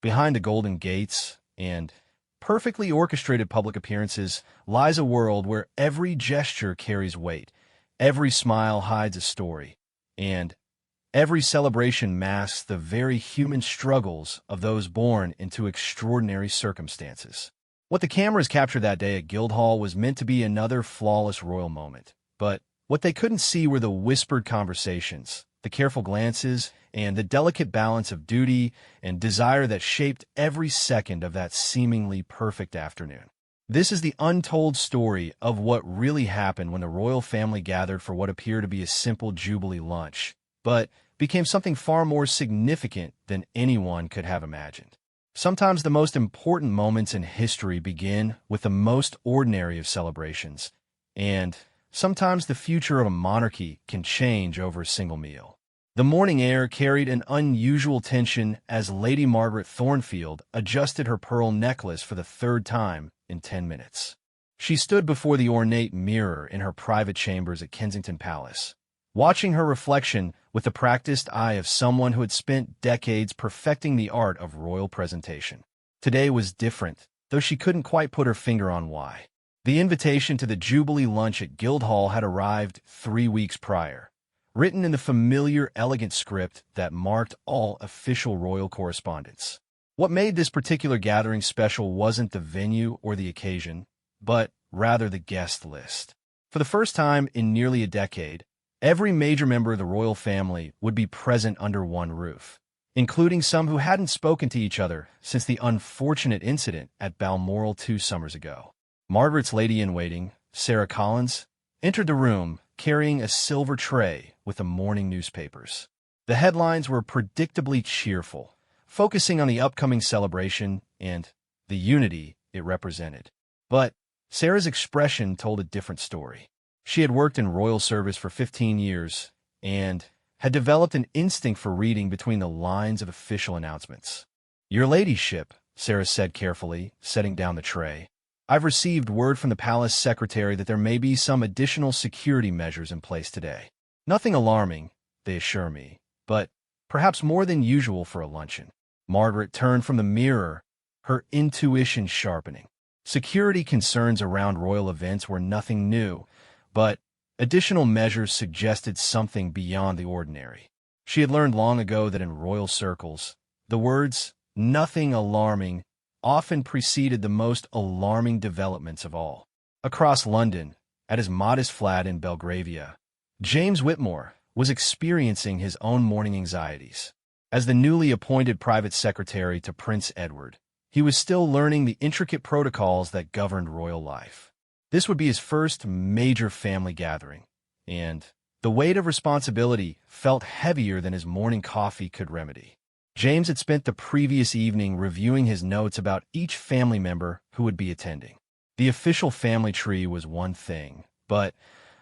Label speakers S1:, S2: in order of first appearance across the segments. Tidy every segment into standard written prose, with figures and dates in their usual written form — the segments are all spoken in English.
S1: Behind the golden gates and perfectly orchestrated public appearances lies a world where every gesture carries weight, every smile hides a story, and every celebration masks the very human struggles of those born into extraordinary circumstances. What the cameras captured that day at Guildhall was meant to be another flawless royal moment, but what they couldn't see were the whispered conversations, the careful glances, and the delicate balance of duty and desire that shaped every second of that seemingly perfect afternoon. This is the untold story of what really happened when the royal family gathered for what appeared to be a simple Jubilee lunch, but became something far more significant than anyone could have imagined. Sometimes the most important moments in history begin with the most ordinary of celebrations, and sometimes the future of a monarchy can change over a single meal. The morning air carried an unusual tension as Lady Margaret Thornfield adjusted her pearl necklace for the third time in 10 minutes. She stood before the ornate mirror in her private chambers at Kensington Palace, watching her reflection with the practiced eye of someone who had spent decades perfecting the art of royal presentation. Today was different, though she couldn't quite put her finger on why. The invitation to the Jubilee lunch at Guildhall had arrived 3 weeks prior, written in the familiar, elegant script that marked all official royal correspondence. What made this particular gathering special wasn't the venue or the occasion, but rather the guest list. For the first time in nearly a decade, every major member of the royal family would be present under one roof, including some who hadn't spoken to each other since the unfortunate incident at Balmoral 2 summers ago. Margaret's lady-in-waiting, Sarah Collins, entered the room carrying a silver tray with the morning newspapers. The headlines were predictably cheerful, focusing on the upcoming celebration and the unity it represented. But Sarah's expression told a different story. She had worked in royal service for 15 years and had developed an instinct for reading between the lines of official announcements. "Your ladyship," Sarah said carefully, setting down the tray, "I've received word from the palace secretary that there may be some additional security measures in place today. Nothing alarming, they assure me, but perhaps more than usual for a luncheon." Margaret turned from the mirror, her intuition sharpening. Security concerns around royal events were nothing new, but additional measures suggested something beyond the ordinary. She had learned long ago that in royal circles, the words "nothing alarming" often preceded the most alarming developments of all. Across London, at his modest flat in Belgravia, James Whitmore was experiencing his own morning anxieties. As the newly appointed private secretary to Prince Edward, he was still learning the intricate protocols that governed royal life. This would be his first major family gathering, and the weight of responsibility felt heavier than his morning coffee could remedy. James had spent the previous evening reviewing his notes about each family member who would be attending. The official family tree was one thing, but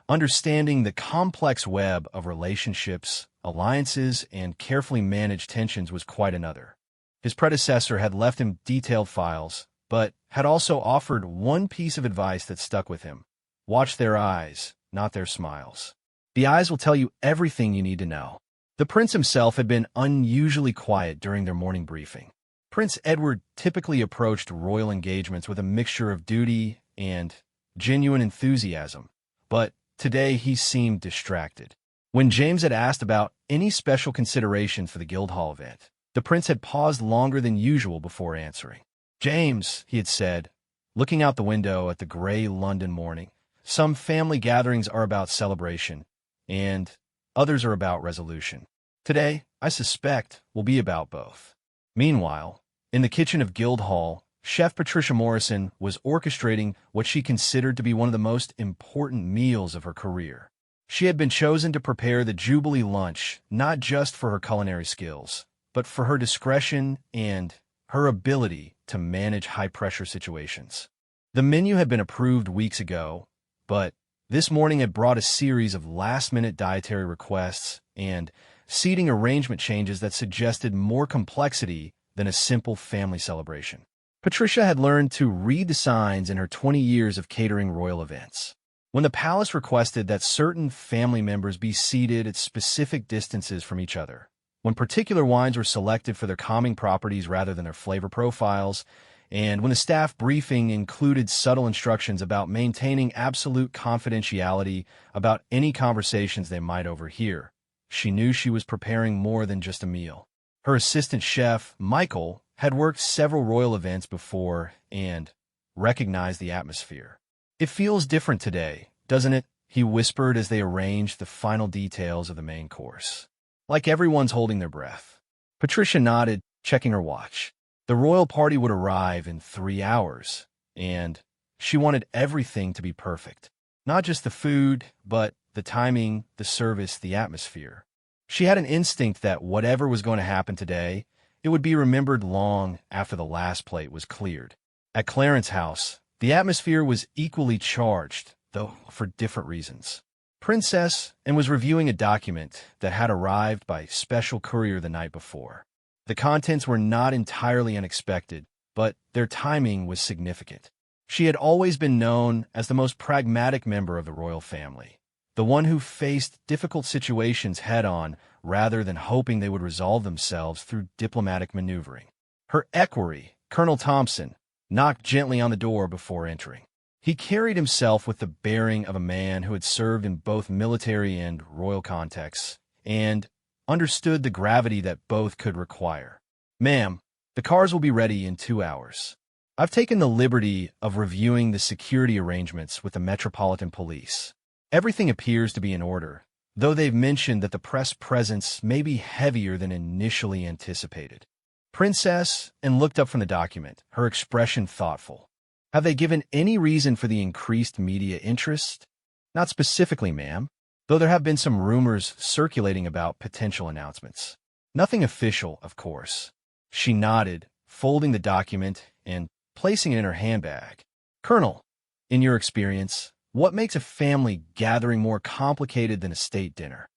S1: understanding the complex web of relationships, alliances, and carefully managed tensions was quite another. His predecessor had left him detailed files, but had also offered one piece of advice that stuck with him: watch their eyes, not their smiles. The eyes will tell you everything you need to know. The prince himself had been unusually quiet during their morning briefing. Prince Edward typically approached royal engagements with a mixture of duty and genuine enthusiasm, but today he seemed distracted. When James had asked about any special considerations for the Guildhall event, the prince had paused longer than usual before answering. "James," he had said, looking out the window at the gray London morning, "some family gatherings are about celebration, and others are about resolution. Today, I suspect, will be about both." Meanwhile, in the kitchen of Guildhall, Chef Patricia Morrison was orchestrating what she considered to be one of the most important meals of her career. She had been chosen to prepare the Jubilee lunch not just for her culinary skills, but for her discretion and her ability to manage high-pressure situations. The menu had been approved weeks ago, but this morning had brought a series of last-minute dietary requests and seating arrangement changes that suggested more complexity than a simple family celebration. Patricia had learned to read the signs in her 20 years of catering royal events. When the palace requested that certain family members be seated at specific distances from each other, when particular wines were selected for their calming properties rather than their flavor profiles, and when the staff briefing included subtle instructions about maintaining absolute confidentiality about any conversations they might overhear. She knew she was preparing more than just a meal. Her assistant chef, Michael, had worked several royal events before and recognized the atmosphere. "It feels different today, doesn't it?" he whispered as they arranged the final details of the main course. "Like everyone's holding their breath." Patricia nodded, checking her watch. The royal party would arrive in 3 hours, and she wanted everything to be perfect. Not just the food, but the timing, the service, the atmosphere. She had an instinct that whatever was going to happen today, it would be remembered long after the last plate was cleared. At Clarence's house, the atmosphere was equally charged, though for different reasons. Princess and was reviewing a document that had arrived by special courier the night before. The contents were not entirely unexpected, but their timing was significant. She had always been known as the most pragmatic member of the royal family, the one who faced difficult situations head-on rather than hoping they would resolve themselves through diplomatic maneuvering. Her equerry, Colonel Thompson, knocked gently on the door before entering. He carried himself with the bearing of a man who had served in both military and royal contexts, and understood the gravity that both could require. "Ma'am, the cars will be ready in 2 hours. I've taken the liberty of reviewing the security arrangements with the Metropolitan Police. Everything appears to be in order, though they've mentioned that the press presence may be heavier than initially anticipated." Princess and looked up from the document, her expression thoughtful. "Have they given any reason for the increased media interest?" "Not specifically, ma'am, though there have been some rumors circulating about potential announcements. Nothing official, of course." She nodded, folding the document and placing it in her handbag. "Colonel, in your experience, what makes a family gathering more complicated than a state dinner?"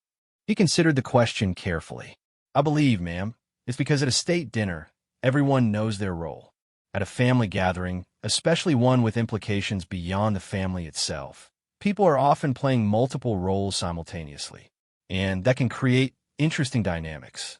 S1: He considered the question carefully. "I believe, ma'am, it's because at a state dinner, everyone knows their role. At a family gathering, especially one with implications beyond the family itself, people are often playing multiple roles simultaneously, and that can create interesting dynamics."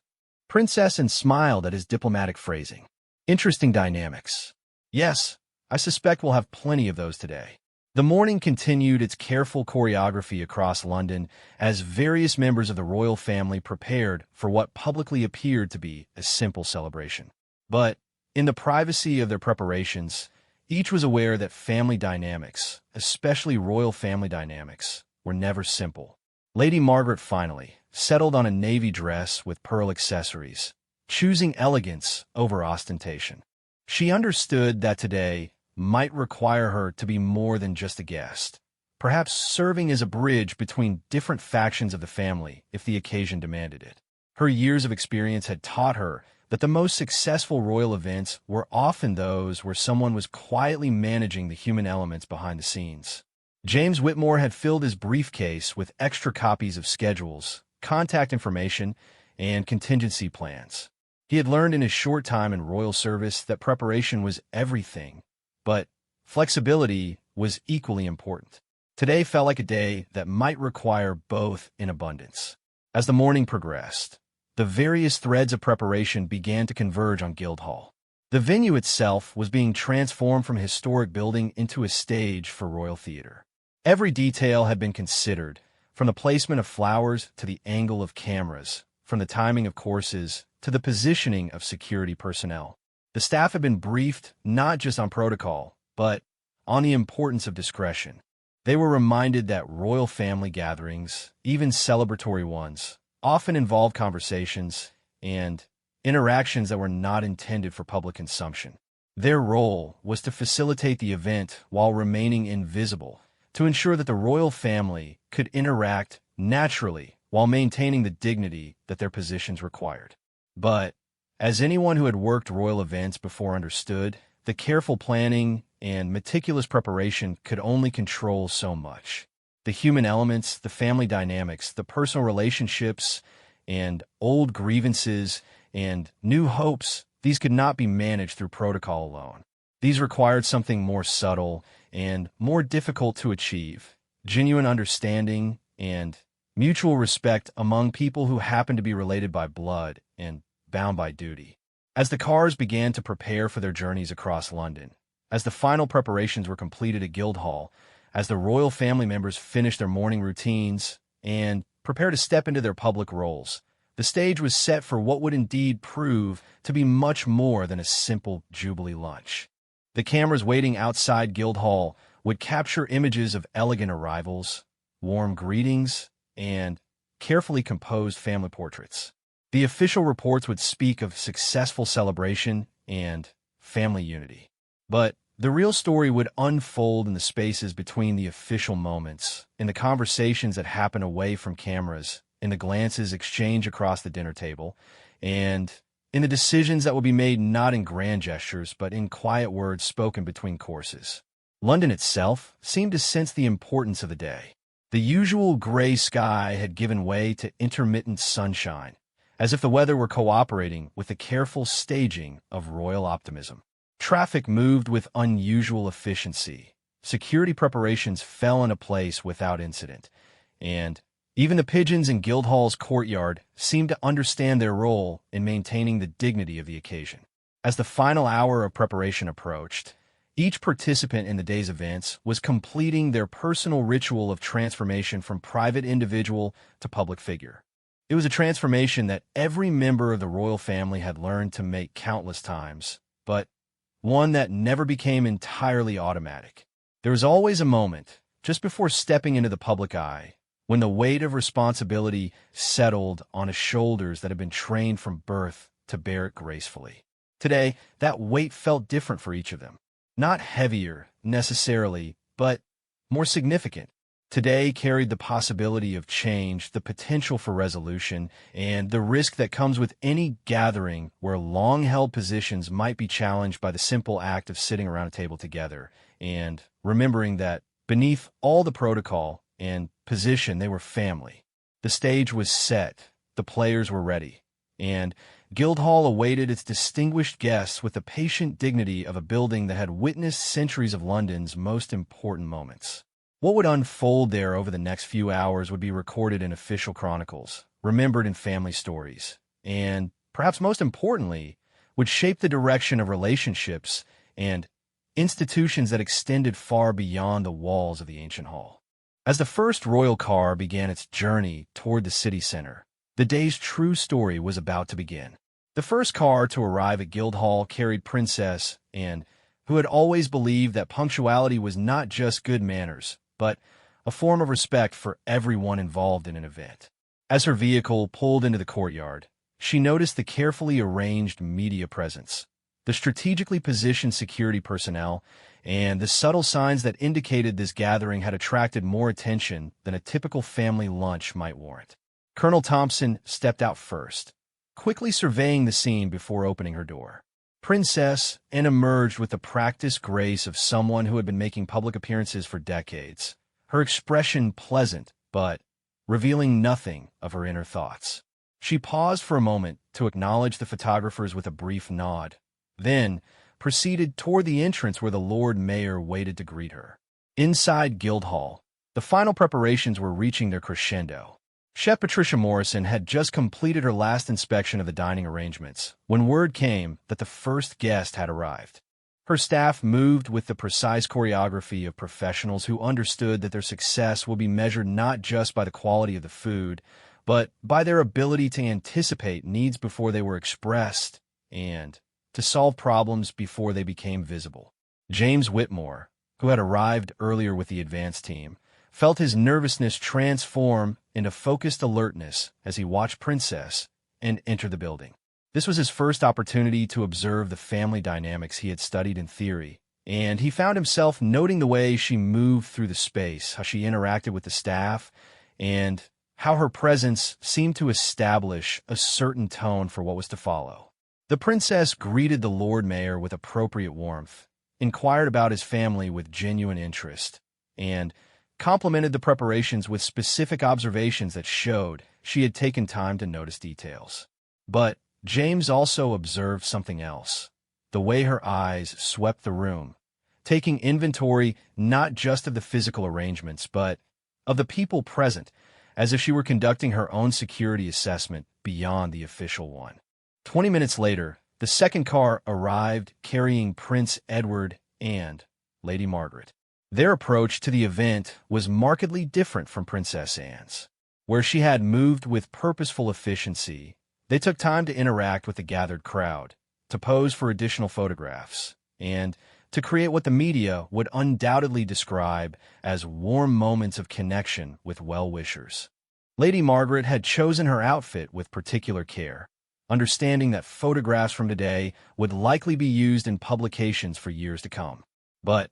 S1: Princess and smiled at his diplomatic phrasing. "Interesting dynamics. Yes, I suspect we'll have plenty of those today." The morning continued its careful choreography across London as various members of the royal family prepared for what publicly appeared to be a simple celebration. But in the privacy of their preparations, each was aware that family dynamics, especially royal family dynamics, were never simple. Lady Margaret finally settled on a navy dress with pearl accessories, choosing elegance over ostentation. She understood that today might require her to be more than just a guest, perhaps serving as a bridge between different factions of the family if the occasion demanded it. Her years of experience had taught her that the most successful royal events were often those where someone was quietly managing the human elements behind the scenes. James Whitmore had filled his briefcase with extra copies of schedules, contact information, and contingency plans. He had learned in his short time in royal service that preparation was everything, but flexibility was equally important. Today felt like a day that might require both in abundance. As the morning progressed, the various threads of preparation began to converge on Guildhall. The venue itself was being transformed from a historic building into a stage for royal theater. Every detail had been considered, from the placement of flowers to the angle of cameras, from the timing of courses to the positioning of security personnel. The staff had been briefed not just on protocol, but on the importance of discretion. They were reminded that royal family gatherings, even celebratory ones, often involve conversations and interactions that were not intended for public consumption. Their role was to facilitate the event while remaining invisible, to ensure that the royal family could interact naturally while maintaining the dignity that their positions required. But, as anyone who had worked royal events before understood, the careful planning and meticulous preparation could only control so much. The human elements, the family dynamics, the personal relationships, and old grievances and new hopes, these could not be managed through protocol alone. These required something more subtle and more difficult to achieve: genuine understanding and mutual respect among people who happened to be related by blood and bound by duty. As the cars began to prepare for their journeys across London, as the final preparations were completed at Guildhall, as the royal family members finished their morning routines and prepared to step into their public roles, the stage was set for what would indeed prove to be much more than a simple Jubilee lunch. The cameras waiting outside Guildhall would capture images of elegant arrivals, warm greetings, and carefully composed family portraits. The official reports would speak of successful celebration and family unity. But the real story would unfold in the spaces between the official moments, in the conversations that happen away from cameras, in the glances exchanged across the dinner table, and in the decisions that will be made not in grand gestures, but in quiet words spoken between courses. London itself seemed to sense the importance of the day. The usual gray sky had given way to intermittent sunshine, as if the weather were cooperating with the careful staging of royal optimism. Traffic moved with unusual efficiency. Security preparations fell into place without incident, and even the pigeons in Guildhall's courtyard seemed to understand their role in maintaining the dignity of the occasion. As the final hour of preparation approached, each participant in the day's events was completing their personal ritual of transformation from private individual to public figure. It was a transformation that every member of the royal family had learned to make countless times, but one that never became entirely automatic. There was always a moment, just before stepping into the public eye, when the weight of responsibility settled on a shoulders that had been trained from birth to bear it gracefully. Today, that weight felt different for each of them. Not heavier, necessarily, but more significant. Today carried the possibility of change, the potential for resolution, and the risk that comes with any gathering where long-held positions might be challenged by the simple act of sitting around a table together, and remembering that beneath all the protocol and position, they were family. The stage was set, the players were ready, and Guildhall awaited its distinguished guests with the patient dignity of a building that had witnessed centuries of London's most important moments. What would unfold there over the next few hours would be recorded in official chronicles, remembered in family stories, and, perhaps most importantly, would shape the direction of relationships and institutions that extended far beyond the walls of the ancient hall. As the first royal car began its journey toward the city center, the day's true story was about to begin. The first car to arrive at Guildhall carried Princess Anne, who had always believed that punctuality was not just good manners, but a form of respect for everyone involved in an event. As her vehicle pulled into the courtyard, she noticed the carefully arranged media presence, the strategically positioned security personnel, and the subtle signs that indicated this gathering had attracted more attention than a typical family lunch might warrant. Colonel Thompson stepped out first, quickly surveying the scene before opening her door. Princess Anne emerged with the practiced grace of someone who had been making public appearances for decades, her expression pleasant, but revealing nothing of her inner thoughts. She paused for a moment to acknowledge the photographers with a brief nod, then proceeded toward the entrance where the Lord Mayor waited to greet her. Inside Guildhall, the final preparations were reaching their crescendo. Chef Patricia Morrison had just completed her last inspection of the dining arrangements when word came that the first guest had arrived. Her staff moved with the precise choreography of professionals who understood that their success will be measured not just by the quality of the food, but by their ability to anticipate needs before they were expressed and to solve problems before they became visible. James Whitmore, who had arrived earlier with the advance team, felt his nervousness transform into focused alertness as he watched Princess Anne enter the building. This was his first opportunity to observe the family dynamics he had studied in theory, and he found himself noting the way she moved through the space, how she interacted with the staff, and how her presence seemed to establish a certain tone for what was to follow. The princess greeted the Lord Mayor with appropriate warmth, inquired about his family with genuine interest, and complimented the preparations with specific observations that showed she had taken time to notice details. But James also observed something else, the way her eyes swept the room, taking inventory not just of the physical arrangements, but of the people present, as if she were conducting her own security assessment beyond the official one. 20 minutes later, the second car arrived carrying Prince Edward and Lady Margaret. Their approach to the event was markedly different from Princess Anne's. Where she had moved with purposeful efficiency, they took time to interact with the gathered crowd, to pose for additional photographs, and to create what the media would undoubtedly describe as warm moments of connection with well-wishers. Lady Margaret had chosen her outfit with particular care, understanding that photographs from today would likely be used in publications for years to come. But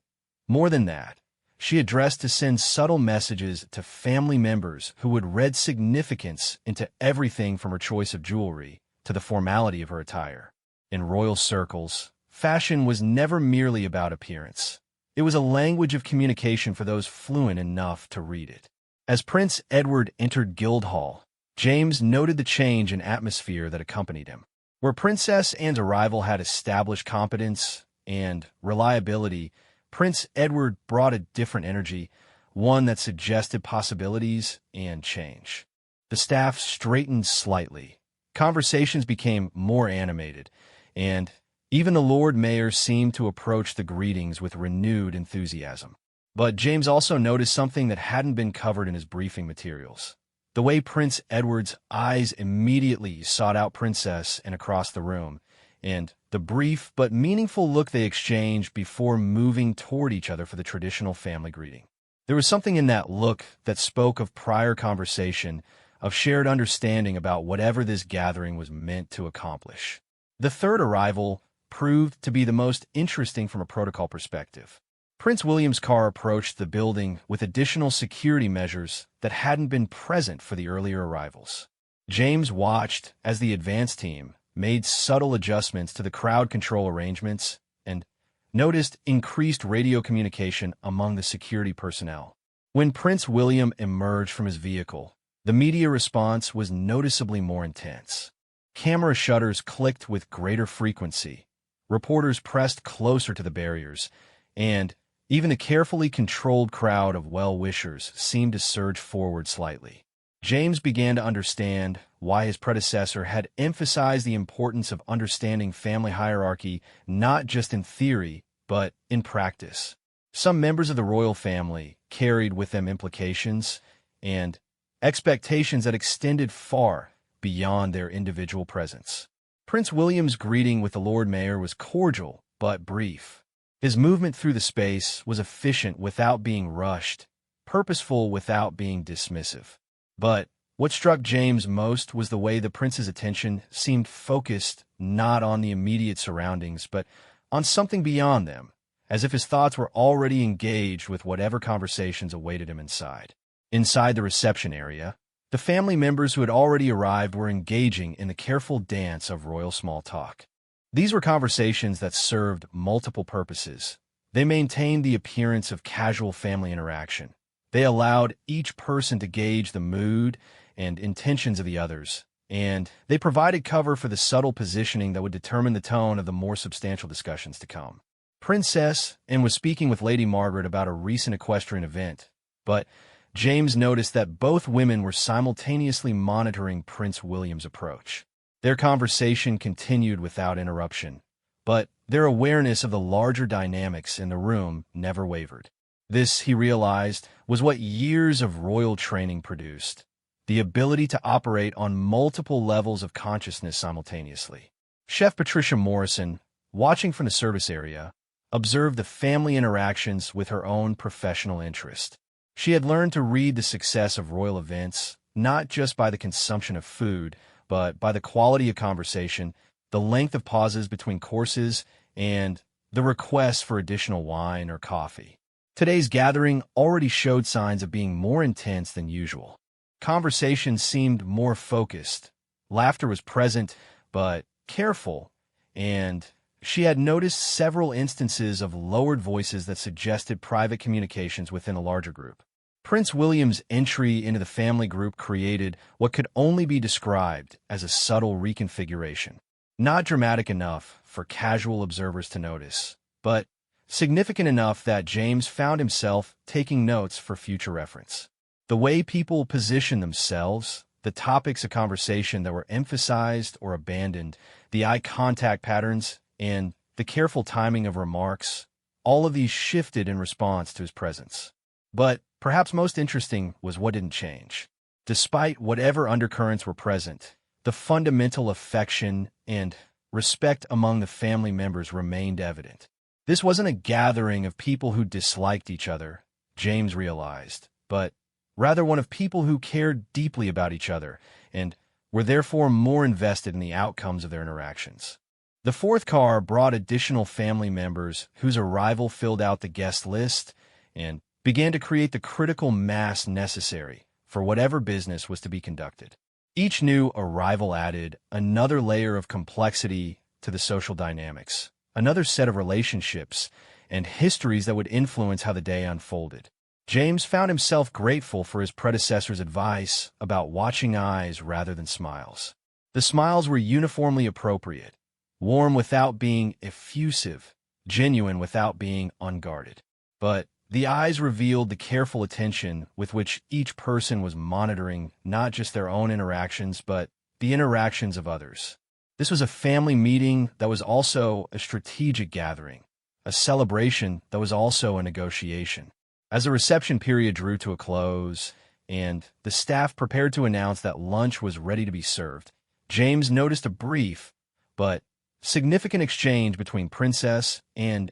S1: more than that, she addressed to send subtle messages to family members who would read significance into everything from her choice of jewelry to the formality of her attire. In royal circles, fashion was never merely about appearance. It was a language of communication for those fluent enough to read it. As Prince Edward entered Guildhall, James noted the change in atmosphere that accompanied him. Where Princess Anne's arrival had established competence and reliability, Prince Edward brought a different energy, one that suggested possibilities and change. The staff straightened slightly. Conversations became more animated, and even the Lord Mayor seemed to approach the greetings with renewed enthusiasm. But James also noticed something that hadn't been covered in his briefing materials. The way Prince Edward's eyes immediately sought out Princess and across the room, and the brief but meaningful look they exchanged before moving toward each other for the traditional family greeting. There was something in that look that spoke of prior conversation, of shared understanding about whatever this gathering was meant to accomplish. The third arrival proved to be the most interesting from a protocol perspective. Prince William's car approached the building with additional security measures that hadn't been present for the earlier arrivals. James watched as the advance team made subtle adjustments to the crowd control arrangements and noticed increased radio communication among the security personnel. When Prince William emerged from his vehicle, the media response was noticeably more intense. Camera shutters clicked with greater frequency. Reporters pressed closer to the barriers, and even the carefully controlled crowd of well-wishers seemed to surge forward slightly. James began to understand why his predecessor had emphasized the importance of understanding family hierarchy not just in theory, but in practice. Some members of the royal family carried with them implications and expectations that extended far beyond their individual presence. Prince William's greeting with the Lord Mayor was cordial but brief. His movement through the space was efficient without being rushed, purposeful without being dismissive. But what struck James most was the way the prince's attention seemed focused not on the immediate surroundings, but on something beyond them, as if his thoughts were already engaged with whatever conversations awaited him inside. Inside the reception area, the family members who had already arrived were engaging in the careful dance of royal small talk. These were conversations that served multiple purposes. They maintained the appearance of casual family interaction. They allowed each person to gauge the mood and intentions of the others, and they provided cover for the subtle positioning that would determine the tone of the more substantial discussions to come. Princess Anne was speaking with Lady Margaret about a recent equestrian event, but James noticed that both women were simultaneously monitoring Prince William's approach. Their conversation continued without interruption, but their awareness of the larger dynamics in the room never wavered. This, he realized, was what years of royal training produced, the ability to operate on multiple levels of consciousness simultaneously. Chef Patricia Morrison, watching from the service area, observed the family interactions with her own professional interest. She had learned to read the success of royal events, not just by the consumption of food, but by the quality of conversation, the length of pauses between courses, and the requests for additional wine or coffee. Today's gathering already showed signs of being more intense than usual. Conversation seemed more focused. Laughter was present, but careful, and she had noticed several instances of lowered voices that suggested private communications within a larger group. Prince William's entry into the family group created what could only be described as a subtle reconfiguration. Not dramatic enough for casual observers to notice, but significant enough that James found himself taking notes for future reference. The way people positioned themselves, the topics of conversation that were emphasized or abandoned, the eye contact patterns, and the careful timing of remarks, all of these shifted in response to his presence. But perhaps most interesting was what didn't change. Despite whatever undercurrents were present, the fundamental affection and respect among the family members remained evident. This wasn't a gathering of people who disliked each other, James realized, but rather one of people who cared deeply about each other and were therefore more invested in the outcomes of their interactions. The fourth car brought additional family members whose arrival filled out the guest list and began to create the critical mass necessary for whatever business was to be conducted. Each new arrival added another layer of complexity to the social dynamics, another set of relationships and histories that would influence how the day unfolded. James found himself grateful for his predecessor's advice about watching eyes rather than smiles. The smiles were uniformly appropriate, warm without being effusive, genuine without being unguarded. But the eyes revealed the careful attention with which each person was monitoring not just their own interactions, but the interactions of others. This was a family meeting that was also a strategic gathering, a celebration that was also a negotiation. As the reception period drew to a close and the staff prepared to announce that lunch was ready to be served, James noticed a brief but significant exchange between Princess and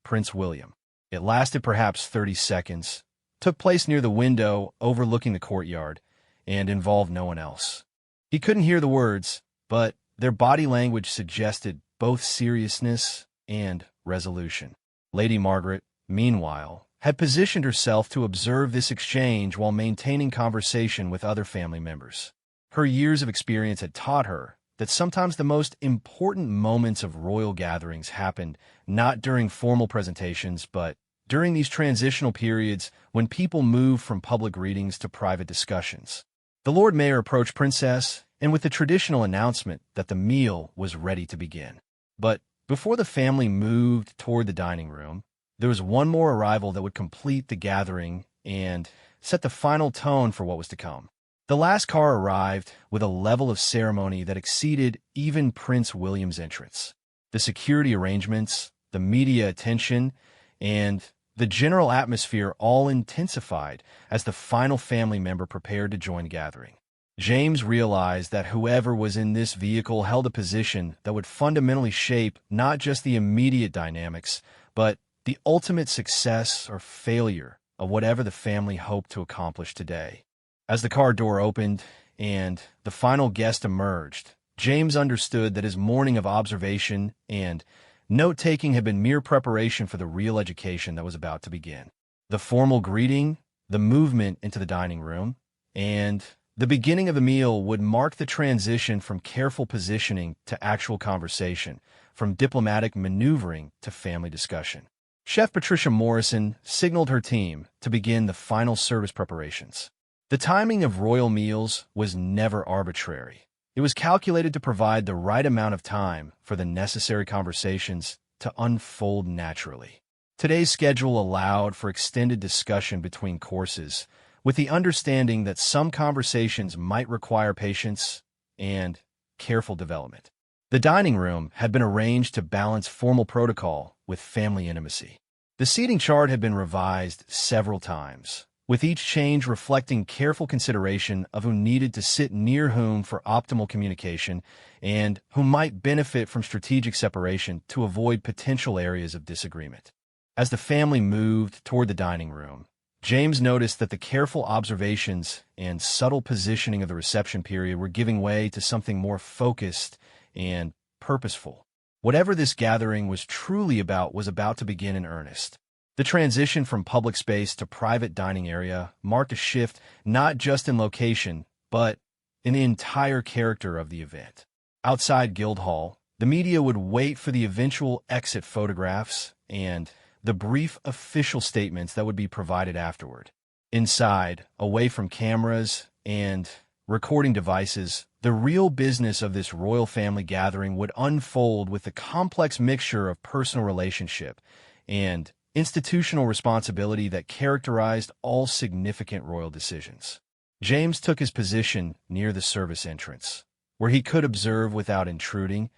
S1: Prince William. It lasted perhaps 30 seconds, took place near the window overlooking the courtyard, and involved no one else. He couldn't hear the words, but their body language suggested both seriousness and resolution. Lady Margaret, meanwhile, had positioned herself to observe this exchange while maintaining conversation with other family members. Her years of experience had taught her that sometimes the most important moments of royal gatherings happened not during formal presentations, but during these transitional periods when people move from public greetings to private discussions. The Lord Mayor approached Princess, and with the traditional announcement that the meal was ready to begin. But before the family moved toward the dining room, there was one more arrival that would complete the gathering and set the final tone for what was to come. The last car arrived with a level of ceremony that exceeded even Prince William's entrance. The security arrangements, the media attention, and the general atmosphere all intensified as the final family member prepared to join the gathering. James realized that whoever was in this vehicle held a position that would fundamentally shape not just the immediate dynamics, but the ultimate success or failure of whatever the family hoped to accomplish today. As the car door opened and the final guest emerged, James understood that his morning of observation and note-taking had been mere preparation for the real education that was about to begin. The formal greeting, the movement into the dining room, and the beginning of the meal would mark the transition from careful positioning to actual conversation, from diplomatic maneuvering to family discussion. Chef Patricia Morrison signaled her team to begin the final service preparations. The timing of royal meals was never arbitrary. It was calculated to provide the right amount of time for the necessary conversations to unfold naturally. Today's schedule allowed for extended discussion between courses, with the understanding that some conversations might require patience and careful development. The dining room had been arranged to balance formal protocol with family intimacy. The seating chart had been revised several times, with each change reflecting careful consideration of who needed to sit near whom for optimal communication and who might benefit from strategic separation to avoid potential areas of disagreement. As the family moved toward the dining room, James noticed that the careful observations and subtle positioning of the reception period were giving way to something more focused and purposeful. Whatever this gathering was truly about was about to begin in earnest. The transition from public space to private dining area marked a shift not just in location, but in the entire character of the event. Outside Guildhall, the media would wait for the eventual exit photographs and the brief official statements that would be provided afterward. Inside, away from cameras and recording devices, the real business of this royal family gathering would unfold with the complex mixture of personal relationship and institutional responsibility that characterized all significant royal decisions. James took his position near the service entrance, where he could observe without intruding,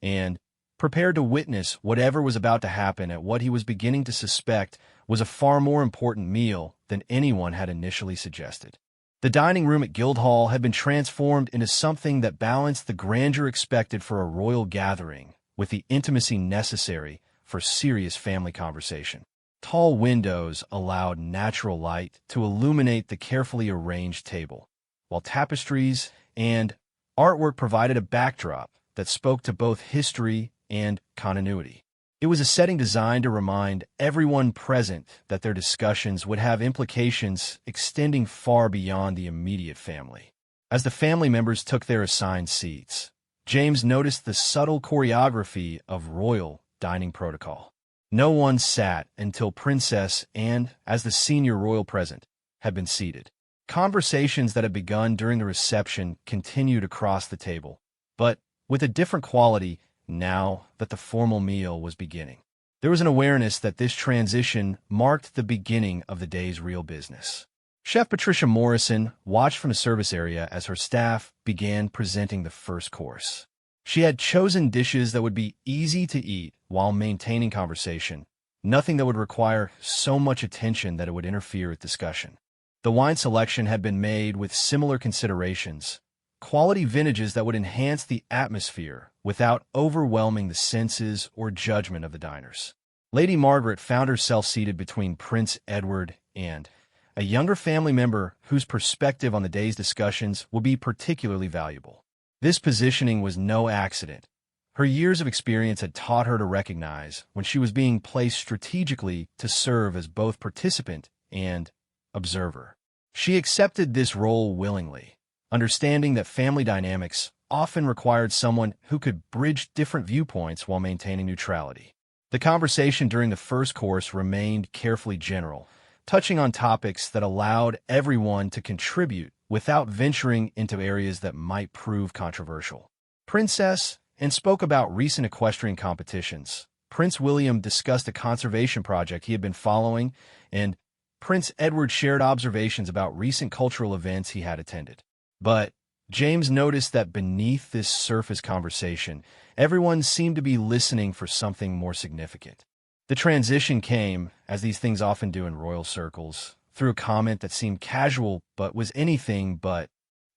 S1: and prepared to witness whatever was about to happen at what he was beginning to suspect was a far more important meal than anyone had initially suggested. The dining room at Guildhall had been transformed into something that balanced the grandeur expected for a royal gathering with the intimacy necessary for serious family conversation. Tall windows allowed natural light to illuminate the carefully arranged table, while tapestries and artwork provided a backdrop that spoke to both history and continuity. It was a setting designed to remind everyone present that their discussions would have implications extending far beyond the immediate family. As the family members took their assigned seats, James noticed the subtle choreography of royal dining protocol. No one sat until Princess and, as the senior royal present, had been seated. Conversations that had begun during the reception continued across the table, but with a different quality now that the formal meal was beginning. There was an awareness that this transition marked the beginning of the day's real business. Chef Patricia Morrison watched from the service area as her staff began presenting the first course. She had chosen dishes that would be easy to eat while maintaining conversation, nothing that would require so much attention that it would interfere with discussion. The wine selection had been made with similar considerations, quality vintages that would enhance the atmosphere without overwhelming the senses or judgment of the diners. Lady Margaret found herself seated between Prince Edward and a younger family member whose perspective on the day's discussions would be particularly valuable. This positioning was no accident. Her years of experience had taught her to recognize when she was being placed strategically to serve as both participant and observer. She accepted this role willingly, understanding that family dynamics often required someone who could bridge different viewpoints while maintaining neutrality. The conversation during the first course remained carefully general, touching on topics that allowed everyone to contribute without venturing into areas that might prove controversial. Princess and spoke about recent equestrian competitions. Prince William discussed a conservation project he had been following, and Prince Edward shared observations about recent cultural events he had attended. But James noticed that beneath this surface conversation, everyone seemed to be listening for something more significant. The transition came, as these things often do in royal circles, through a comment that seemed casual but was anything but.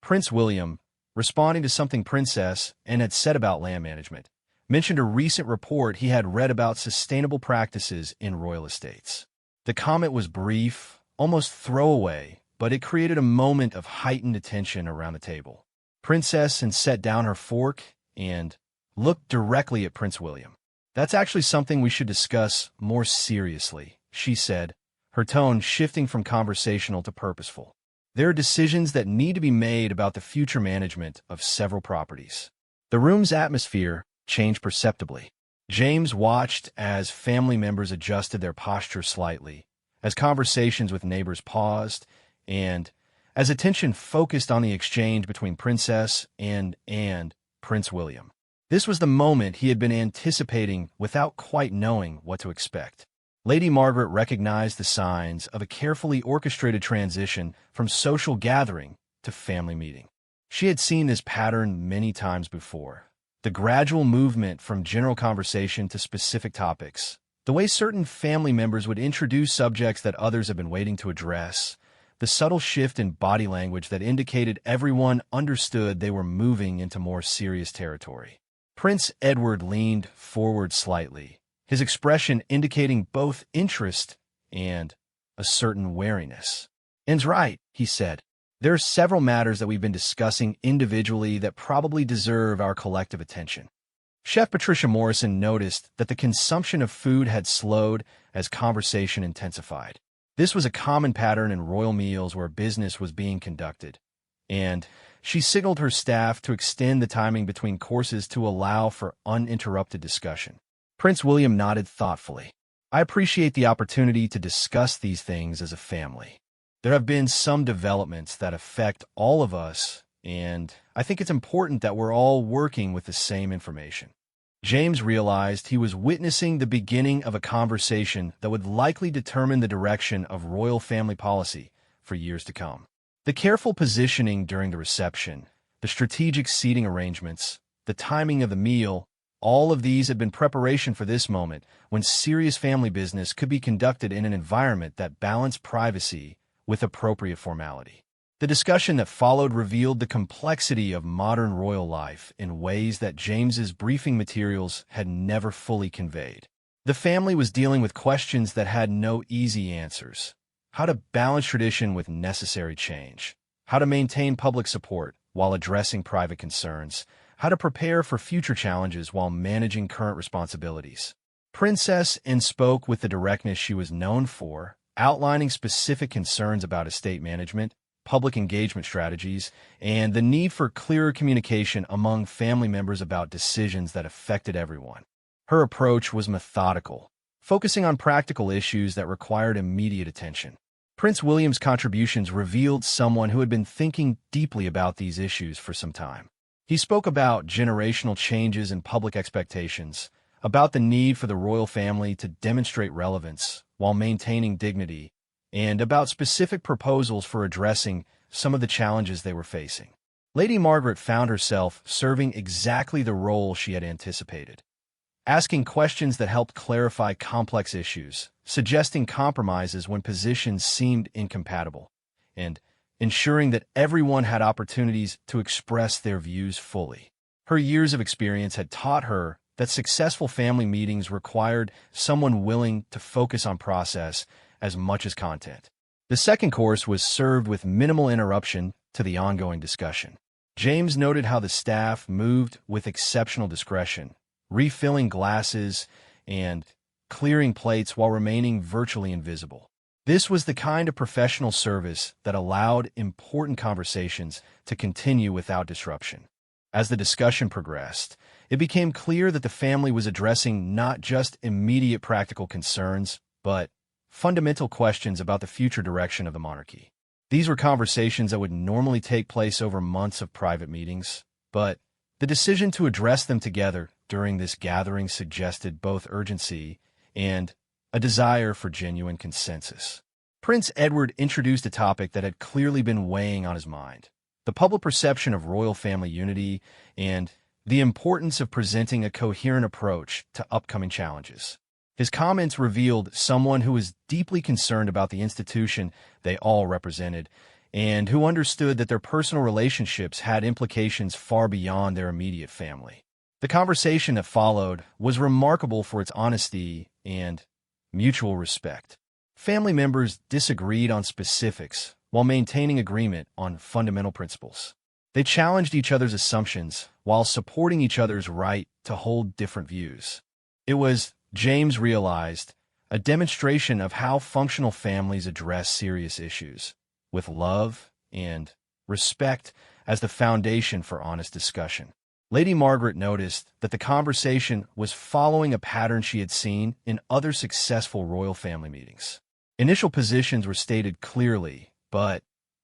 S1: Prince William, responding to something Princess and had said about land management, mentioned a recent report he had read about sustainable practices in royal estates. The comment was brief, almost throwaway, but it created a moment of heightened attention around the table. Princess set down her fork and looked directly at Prince William. "That's actually something we should discuss more seriously," she said, her tone shifting from conversational to purposeful. "There are decisions that need to be made about the future management of several properties." The room's atmosphere changed perceptibly. James watched as family members adjusted their posture slightly, as conversations with neighbors paused, and as attention focused on the exchange between Princess and Prince William. This was the moment he had been anticipating without quite knowing what to expect. Lady Margaret recognized the signs of a carefully orchestrated transition from social gathering to family meeting. She had seen this pattern many times before. The gradual movement from general conversation to specific topics, the way certain family members would introduce subjects that others had been waiting to address, the subtle shift in body language that indicated everyone understood they were moving into more serious territory. Prince Edward leaned forward slightly, his expression indicating both interest and a certain wariness. "Anne's right," he said. "There are several matters that we've been discussing individually that probably deserve our collective attention." Chef Patricia Morrison noticed that the consumption of food had slowed as conversation intensified. This was a common pattern in royal meals where business was being conducted, and she signaled her staff to extend the timing between courses to allow for uninterrupted discussion. Prince William nodded thoughtfully. "I appreciate the opportunity to discuss these things as a family. There have been some developments that affect all of us, and I think it's important that we're all working with the same information." James realized he was witnessing the beginning of a conversation that would likely determine the direction of royal family policy for years to come. The careful positioning during the reception, The strategic seating arrangements, the timing of the meal, all of these had been preparation for this moment when serious family business could be conducted in an environment that balanced privacy with appropriate formality. The discussion that followed revealed the complexity of modern royal life in ways that James's briefing materials had never fully conveyed. The family was dealing with questions that had no easy answers. How to balance tradition with necessary change. How to maintain public support while addressing private concerns. How to prepare for future challenges while managing current responsibilities. Princess Anne spoke with the directness she was known for, outlining specific concerns about estate management, public engagement strategies, and the need for clearer communication among family members about decisions that affected everyone. Her approach was methodical, focusing on practical issues that required immediate attention. Prince William's contributions revealed someone who had been thinking deeply about these issues for some time. He spoke about generational changes in public expectations, about the need for the royal family to demonstrate relevance while maintaining dignity, and about specific proposals for addressing some of the challenges they were facing. Lady Margaret found herself serving exactly the role she had anticipated, asking questions that helped clarify complex issues, suggesting compromises when positions seemed incompatible, and ensuring that everyone had opportunities to express their views fully. Her years of experience had taught her that successful family meetings required someone willing to focus on process as much as content. The second course was served with minimal interruption to the ongoing discussion. James noted how the staff moved with exceptional discretion, refilling glasses and clearing plates while remaining virtually invisible. This was the kind of professional service that allowed important conversations to continue without disruption. As the discussion progressed, it became clear that the family was addressing not just immediate practical concerns, but fundamental questions about the future direction of the monarchy. These were conversations that would normally take place over months of private meetings, but the decision to address them together during this gathering suggested both urgency and a desire for genuine consensus. Prince Edward introduced a topic that had clearly been weighing on his mind: the public perception of royal family unity and the importance of presenting a coherent approach to upcoming challenges. His comments revealed someone who was deeply concerned about the institution they all represented and who understood that their personal relationships had implications far beyond their immediate family. The conversation that followed was remarkable for its honesty and mutual respect. Family members disagreed on specifics while maintaining agreement on fundamental principles. They challenged each other's assumptions while supporting each other's right to hold different views. It was, James realized, a demonstration of how functional families address serious issues, with love and respect as the foundation for honest discussion. Lady Margaret noticed that the conversation was following a pattern she had seen in other successful royal family meetings. Initial positions were stated clearly, but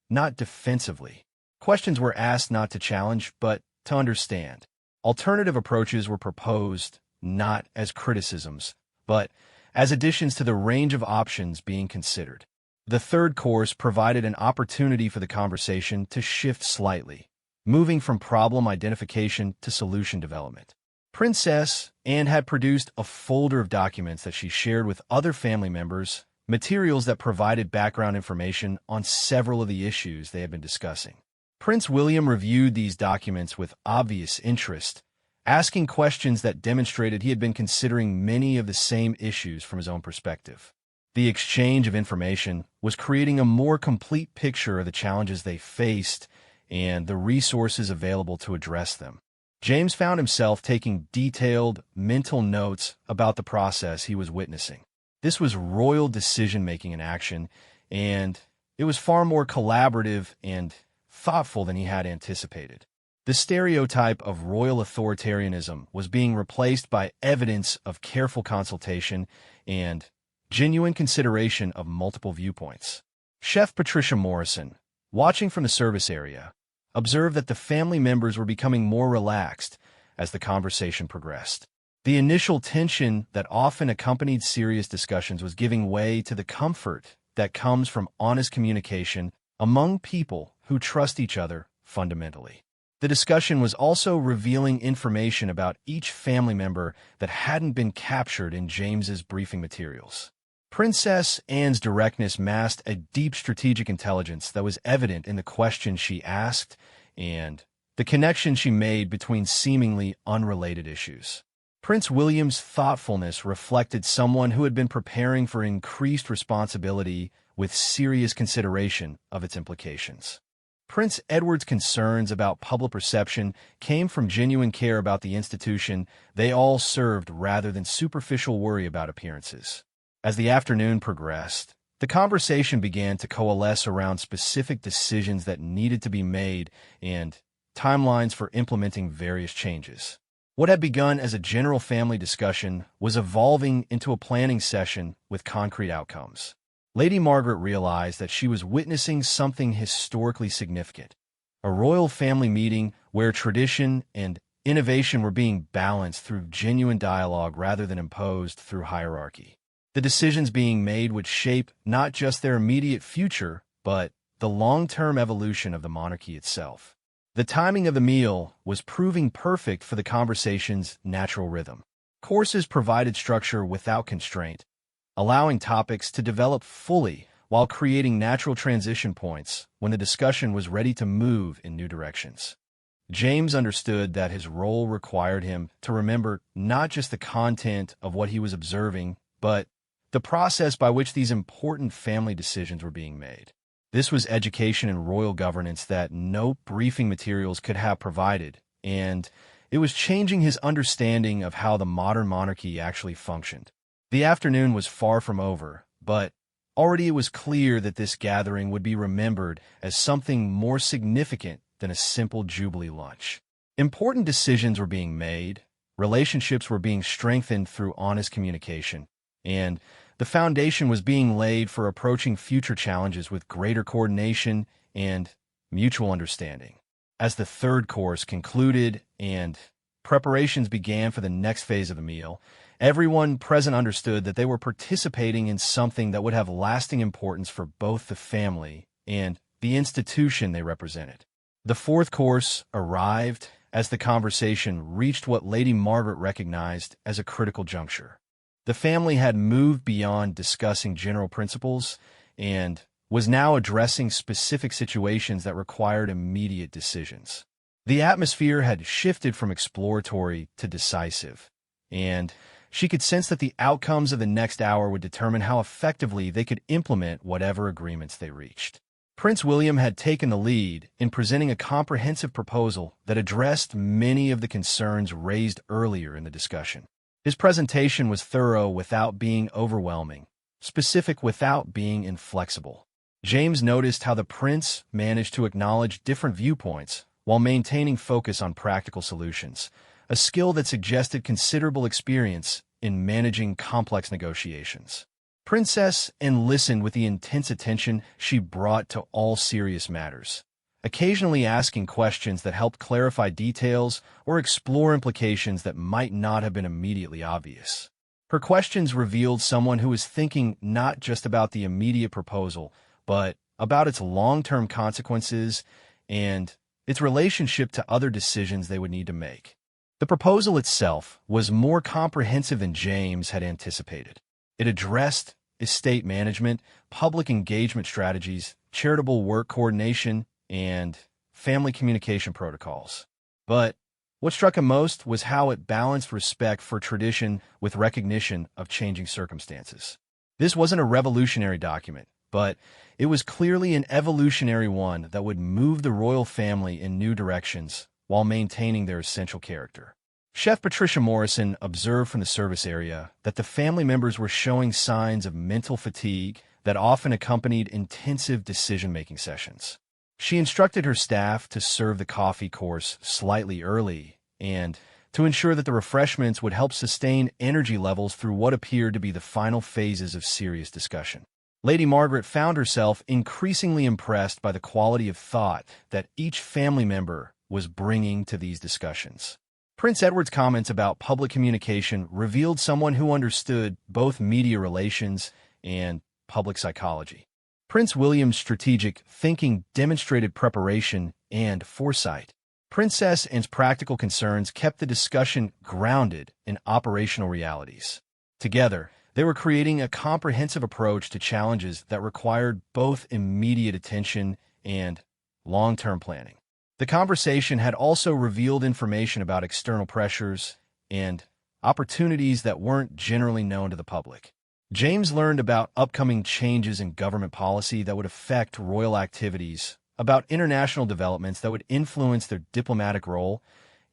S1: not defensively. Questions were asked not to challenge, but to understand. Alternative approaches were proposed not as criticisms, but as additions to the range of options being considered. The third course provided an opportunity for the conversation to shift slightly, moving from problem identification to solution development. Princess Anne had produced a folder of documents that she shared with other family members, materials that provided background information on several of the issues they had been discussing. Prince William reviewed these documents with obvious interest, asking questions that demonstrated he had been considering many of the same issues from his own perspective. The exchange of information was creating a more complete picture of the challenges they faced and the resources available to address them. James found himself taking detailed mental notes about the process he was witnessing. This was royal decision-making in action, and it was far more collaborative and thoughtful than he had anticipated. The stereotype of royal authoritarianism was being replaced by evidence of careful consultation and genuine consideration of multiple viewpoints. Chef Patricia Morrison, watching from the service area, observed that the family members were becoming more relaxed as the conversation progressed. The initial tension that often accompanied serious discussions was giving way to the comfort that comes from honest communication among people who trust each other fundamentally. The discussion was also revealing information about each family member that hadn't been captured in James's briefing materials. Princess Anne's directness masked a deep strategic intelligence that was evident in the questions she asked and the connection she made between seemingly unrelated issues. Prince William's thoughtfulness reflected someone who had been preparing for increased responsibility with serious consideration of its implications. Prince Edward's concerns about public perception came from genuine care about the institution they all served rather than superficial worry about appearances. As the afternoon progressed, the conversation began to coalesce around specific decisions that needed to be made and timelines for implementing various changes. What had begun as a general family discussion was evolving into a planning session with concrete outcomes. Lady Margaret realized that she was witnessing something historically significant, a royal family meeting where tradition and innovation were being balanced through genuine dialogue rather than imposed through hierarchy. The decisions being made would shape not just their immediate future, but the long-term evolution of the monarchy itself. The timing of the meal was proving perfect for the conversation's natural rhythm. Courses provided structure without constraint, allowing topics to develop fully while creating natural transition points when the discussion was ready to move in new directions. James understood that his role required him to remember not just the content of what he was observing, but the process by which these important family decisions were being made. This was education in royal governance that no briefing materials could have provided, and it was changing his understanding of how the modern monarchy actually functioned. The afternoon was far from over, but already it was clear that this gathering would be remembered as something more significant than a simple Jubilee lunch. Important decisions were being made, relationships were being strengthened through honest communication, and the foundation was being laid for approaching future challenges with greater coordination and mutual understanding. As the third course concluded and preparations began for the next phase of the meal, everyone present understood that they were participating in something that would have lasting importance for both the family and the institution they represented. The fourth course arrived as the conversation reached what Lady Margaret recognized as a critical juncture. The family had moved beyond discussing general principles and was now addressing specific situations that required immediate decisions. The atmosphere had shifted from exploratory to decisive, and she could sense that the outcomes of the next hour would determine how effectively they could implement whatever agreements they reached. Prince William had taken the lead in presenting a comprehensive proposal that addressed many of the concerns raised earlier in the discussion. His presentation was thorough without being overwhelming, specific without being inflexible. James noticed how the prince managed to acknowledge different viewpoints while maintaining focus on practical solutions, a skill that suggested considerable experience in managing complex negotiations. Princess Anne listened with the intense attention she brought to all serious matters, occasionally asking questions that helped clarify details or explore implications that might not have been immediately obvious. Her questions revealed someone who was thinking not just about the immediate proposal, but about its long-term consequences and its relationship to other decisions they would need to make. The proposal itself was more comprehensive than James had anticipated. It addressed estate management, public engagement strategies, charitable work coordination, and family communication protocols. But what struck him most was how it balanced respect for tradition with recognition of changing circumstances. This wasn't a revolutionary document, but it was clearly an evolutionary one that would move the royal family in new directions while maintaining their essential character. Chef Patricia Morrison observed from the service area that the family members were showing signs of mental fatigue that often accompanied intensive decision-making sessions. She instructed her staff to serve the coffee course slightly early and to ensure that the refreshments would help sustain energy levels through what appeared to be the final phases of serious discussion. Lady Margaret found herself increasingly impressed by the quality of thought that each family member was bringing to these discussions. Prince Edward's comments about public communication revealed someone who understood both media relations and public psychology. Prince William's strategic thinking demonstrated preparation and foresight. Princess Anne's practical concerns kept the discussion grounded in operational realities. Together, they were creating a comprehensive approach to challenges that required both immediate attention and long-term planning. The conversation had also revealed information about external pressures and opportunities that weren't generally known to the public. James learned about upcoming changes in government policy that would affect royal activities, about international developments that would influence their diplomatic role,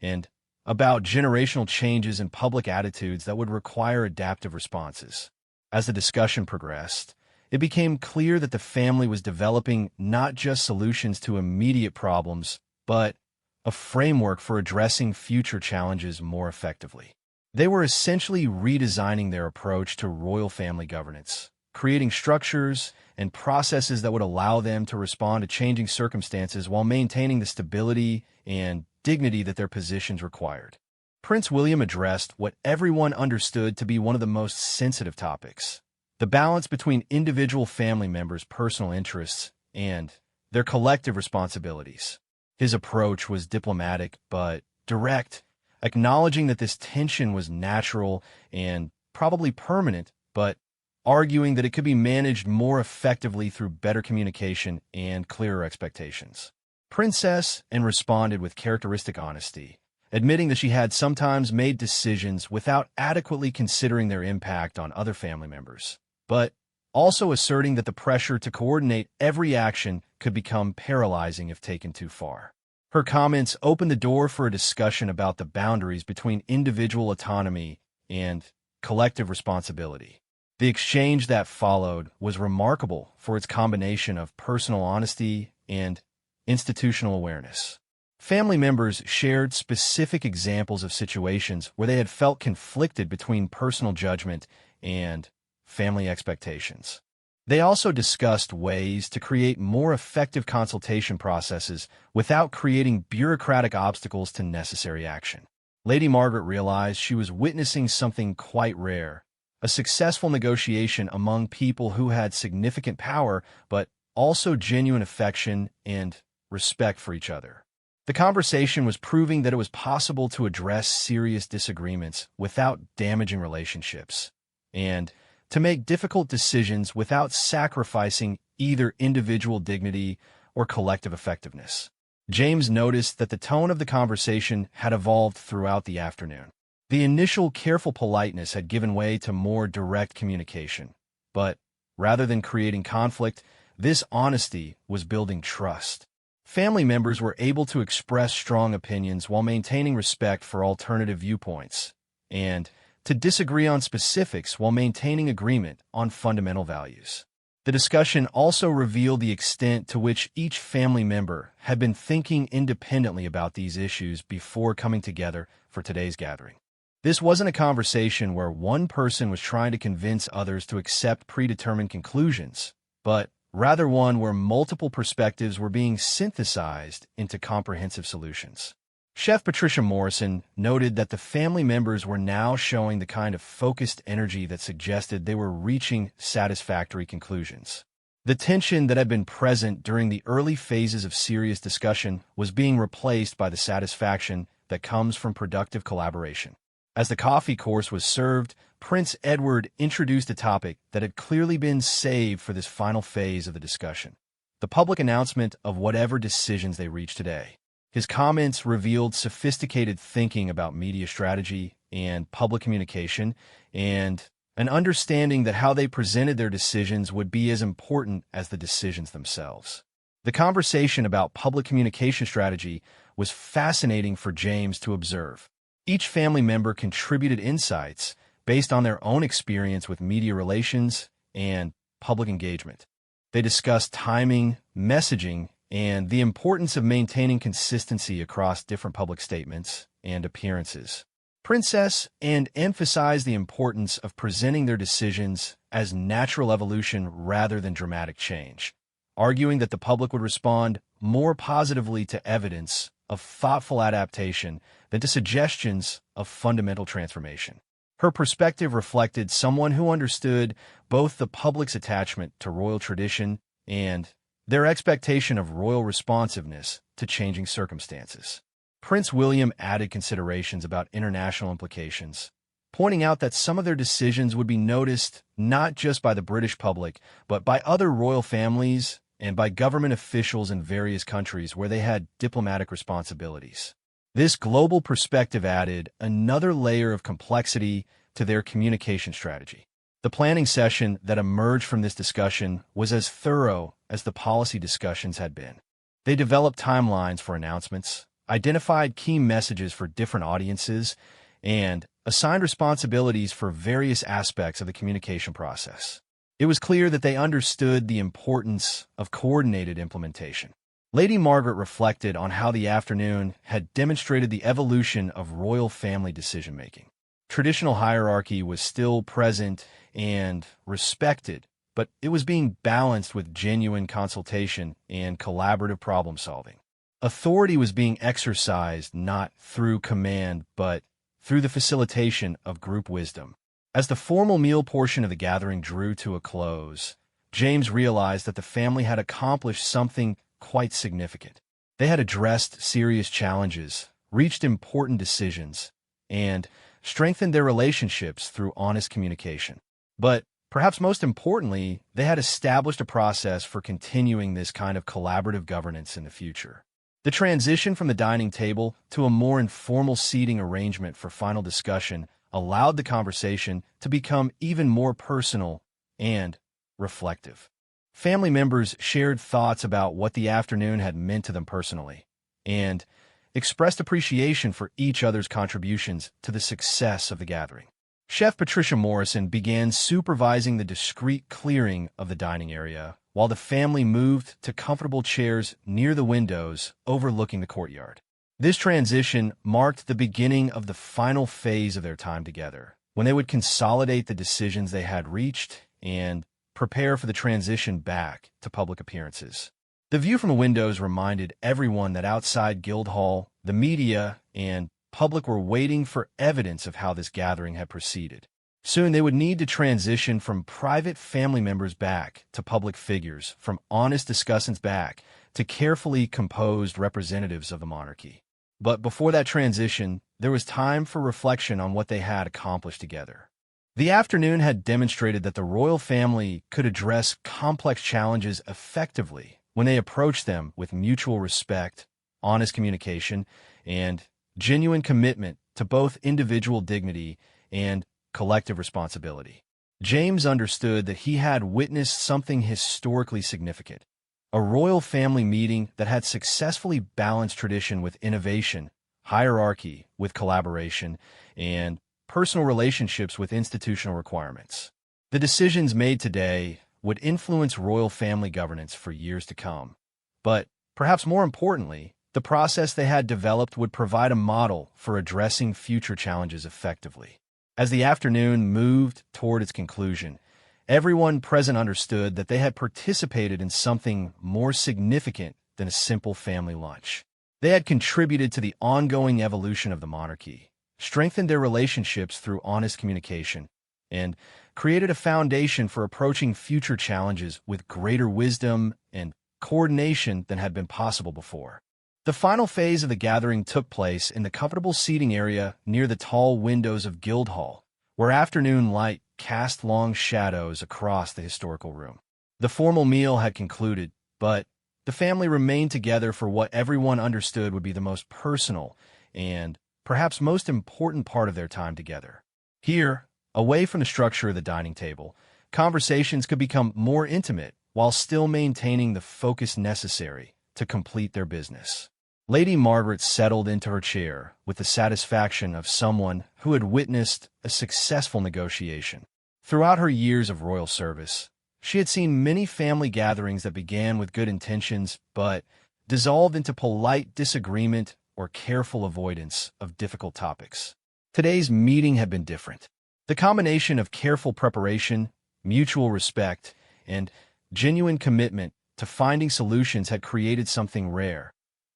S1: and about generational changes in public attitudes that would require adaptive responses. As the discussion progressed, it became clear that the family was developing not just solutions to immediate problems, but a framework for addressing future challenges more effectively. They were essentially redesigning their approach to royal family governance, creating structures and processes that would allow them to respond to changing circumstances while maintaining the stability and dignity that their positions required. Prince William addressed what everyone understood to be one of the most sensitive topics: the balance between individual family members' personal interests and their collective responsibilities. His approach was diplomatic but direct, acknowledging that this tension was natural and probably permanent, but arguing that it could be managed more effectively through better communication and clearer expectations. Princess Anne responded with characteristic honesty, admitting that she had sometimes made decisions without adequately considering their impact on other family members, but also asserting that the pressure to coordinate every action could become paralyzing if taken too far. Her comments opened the door for a discussion about the boundaries between individual autonomy and collective responsibility. The exchange that followed was remarkable for its combination of personal honesty and institutional awareness. Family members shared specific examples of situations where they had felt conflicted between personal judgment and family expectations. They also discussed ways to create more effective consultation processes without creating bureaucratic obstacles to necessary action. Lady Margaret realized she was witnessing something quite rare: a successful negotiation among people who had significant power, but also genuine affection and respect for each other. The conversation was proving that it was possible to address serious disagreements without damaging relationships, and to make difficult decisions without sacrificing either individual dignity or collective effectiveness. James noticed that the tone of the conversation had evolved throughout the afternoon. The initial careful politeness had given way to more direct communication, but rather than creating conflict, this honesty was building trust. Family members were able to express strong opinions while maintaining respect for alternative viewpoints, and to disagree on specifics while maintaining agreement on fundamental values. The discussion also revealed the extent to which each family member had been thinking independently about these issues before coming together for today's gathering. This wasn't a conversation where one person was trying to convince others to accept predetermined conclusions, but rather one where multiple perspectives were being synthesized into comprehensive solutions. Chef Patricia Morrison noted that the family members were now showing the kind of focused energy that suggested they were reaching satisfactory conclusions. The tension that had been present during the early phases of serious discussion was being replaced by the satisfaction that comes from productive collaboration. As the coffee course was served, Prince Edward introduced a topic that had clearly been saved for this final phase of the discussion: the public announcement of whatever decisions they reached today. His comments revealed sophisticated thinking about media strategy and public communication, and an understanding that how they presented their decisions would be as important as the decisions themselves. The conversation about public communication strategy was fascinating for James to observe. Each family member contributed insights based on their own experience with media relations and public engagement. They discussed timing, messaging, and the importance of maintaining consistency across different public statements and appearances. Princess Anne emphasized the importance of presenting their decisions as natural evolution rather than dramatic change, arguing that the public would respond more positively to evidence of thoughtful adaptation than to suggestions of fundamental transformation. Her perspective reflected someone who understood both the public's attachment to royal tradition and their expectation of royal responsiveness to changing circumstances. Prince William added considerations about international implications, pointing out that some of their decisions would be noticed not just by the British public, but by other royal families and by government officials in various countries where they had diplomatic responsibilities. This global perspective added another layer of complexity to their communication strategy. The planning session that emerged from this discussion was as thorough as the policy discussions had been. They developed timelines for announcements, identified key messages for different audiences, and assigned responsibilities for various aspects of the communication process. It was clear that they understood the importance of coordinated implementation. Lady Margaret reflected on how the afternoon had demonstrated the evolution of royal family decision-making. Traditional hierarchy was still present and respected, but it was being balanced with genuine consultation and collaborative problem-solving. Authority was being exercised not through command, but through the facilitation of group wisdom. As the formal meal portion of the gathering drew to a close, James realized that the family had accomplished something quite significant. They had addressed serious challenges, reached important decisions, and strengthened their relationships through honest communication. But perhaps most importantly, they had established a process for continuing this kind of collaborative governance in the future. The transition from the dining table to a more informal seating arrangement for final discussion allowed the conversation to become even more personal and reflective. Family members shared thoughts about what the afternoon had meant to them personally and expressed appreciation for each other's contributions to the success of the gathering. Chef Patricia Morrison began supervising the discreet clearing of the dining area while the family moved to comfortable chairs near the windows overlooking the courtyard. This transition marked the beginning of the final phase of their time together, when they would consolidate the decisions they had reached and prepare for the transition back to public appearances. The view from the windows reminded everyone that outside Guildhall, the media and public were waiting for evidence of how this gathering had proceeded. Soon they would need to transition from private family members back to public figures, from honest discussants back to carefully composed representatives of the monarchy. But before that transition, there was time for reflection on what they had accomplished together. The afternoon had demonstrated that the royal family could address complex challenges effectively when they approached them with mutual respect, honest communication, and genuine commitment to both individual dignity and collective responsibility. James understood that he had witnessed something historically significant, a royal family meeting that had successfully balanced tradition with innovation, hierarchy with collaboration, and personal relationships with institutional requirements. The decisions made today would influence royal family governance for years to come. But perhaps more importantly, the process they had developed would provide a model for addressing future challenges effectively. As the afternoon moved toward its conclusion, everyone present understood that they had participated in something more significant than a simple family lunch. They had contributed to the ongoing evolution of the monarchy, strengthened their relationships through honest communication, and created a foundation for approaching future challenges with greater wisdom and coordination than had been possible before. The final phase of the gathering took place in the comfortable seating area near the tall windows of Guildhall, where afternoon light cast long shadows across the historical room. The formal meal had concluded, but the family remained together for what everyone understood would be the most personal and perhaps most important part of their time together. Here, away from the structure of the dining table, conversations could become more intimate while still maintaining the focus necessary to complete their business. Lady Margaret settled into her chair with the satisfaction of someone who had witnessed a successful negotiation. Throughout her years of royal service, she had seen many family gatherings that began with good intentions but dissolved into polite disagreement or careful avoidance of difficult topics. Today's meeting had been different. The combination of careful preparation, mutual respect, and genuine commitment to finding solutions had created something rare.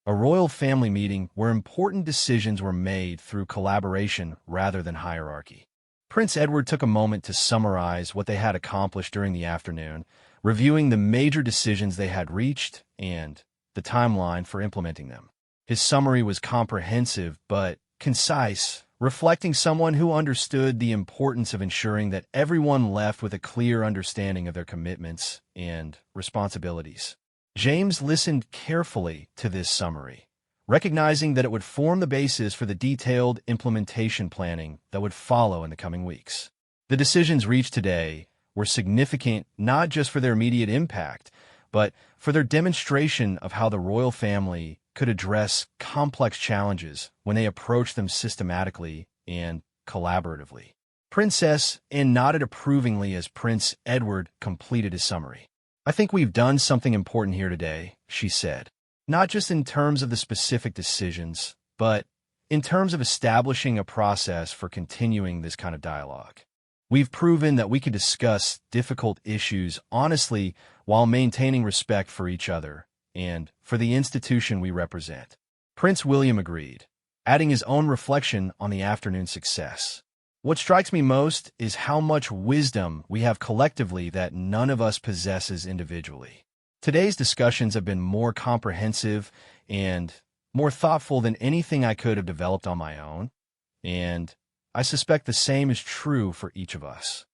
S1: A royal family meeting where important decisions were made through collaboration rather than hierarchy. Prince Edward took a moment to summarize what they had accomplished during the afternoon, reviewing the major decisions they had reached and the timeline for implementing them. His summary was comprehensive but concise, reflecting someone who understood the importance of ensuring that everyone left with a clear understanding of their commitments and responsibilities. James listened carefully to this summary, recognizing that it would form the basis for the detailed implementation planning that would follow in the coming weeks. The decisions reached today were significant not just for their immediate impact, but for their demonstration of how the royal family could address complex challenges when they approached them systematically and collaboratively. Princess Anne nodded approvingly as Prince Edward completed his summary. "I think we've done something important here today," she said, "not just in terms of the specific decisions, but in terms of establishing a process for continuing this kind of dialogue. We've proven that we can discuss difficult issues honestly while maintaining respect for each other and for the institution we represent." Prince William agreed, adding his own reflection on the afternoon's success. "What strikes me most is how much wisdom we have collectively that none of us possesses individually. Today's discussions have been more comprehensive and more thoughtful than anything I could have developed on my own, and I suspect the same is true for each of us."